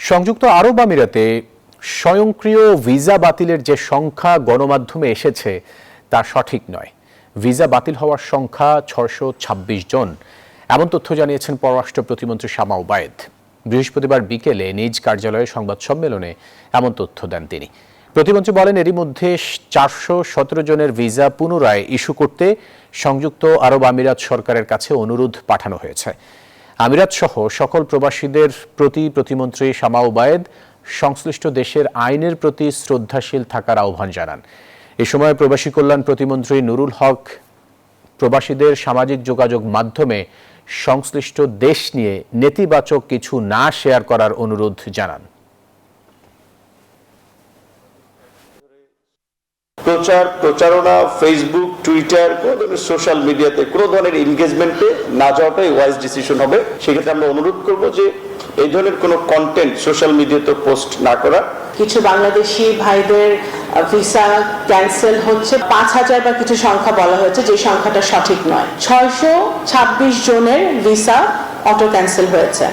সংযুক্ত আরব আমিরাতে স্বয়ংক্রিয় ভিসা বাতিলের যে সংখ্যা গণমাধ্যমে এসেছে তা সঠিক নয়। ভিসা বাতিল হওয়ার সংখ্যা ৬২৬ জন, এমন তথ্য জানিয়েছেন পররাষ্ট্র প্রতিমন্ত্রী শামা ওবায়েদ। বৃহস্পতিবার বিকেলে নিজ কার্যালয়ে সংবাদ সম্মেলনে এমন তথ্য দেন তিনি। প্রতিমন্ত্রী বলেন, এরই মধ্যে ৪১৭ জনের ভিসা পুনরায় ইস্যু করতে সংযুক্ত আরব আমিরাত সরকারের কাছে অনুরোধ পাঠানো হয়েছে। আমিরাত সহ সকল প্রবাসীদের প্রতি প্রতিমন্ত্রী শামা ওবায়েদ সংশ্লিষ্ট দেশের আইনের প্রতি শ্রদ্ধাশীল থাকার আহ্বান জানান। এ সময় প্রবাসী কল্যাণ প্রতিমন্ত্রী নুরুল হক প্রবাসীদের সামাজিক যোগাযোগ মাধ্যমে সংশ্লিষ্ট দেশ নিয়ে নেতিবাচক কিছু না শেয়ার করার অনুরোধ জানান। প্রচারণা ফেসবুক, টুইটার, কোনো ধরনের সোশ্যাল মিডিয়াতে কোনো ধরনের এনগেজমেন্টে না যাওয়াটাই ওয়াইজ ডিসিশন হবে। সেক্ষেত্রে আমরা অনুরোধ করব যে এই ধরনের কোনো কন্টেন্ট সোশ্যাল মিডিয়াতে পোস্ট না করা। কিছু বাংলাদেশি ভাইদের ভিসা ক্যান্সেল হচ্ছে, ৫,০০০ বা কিছু সংখ্যা বলা হয়েছে, যে সংখ্যাটা সঠিক নয়। ৬২৬ জনের ভিসা অটো ক্যান্সেল হয়েছে।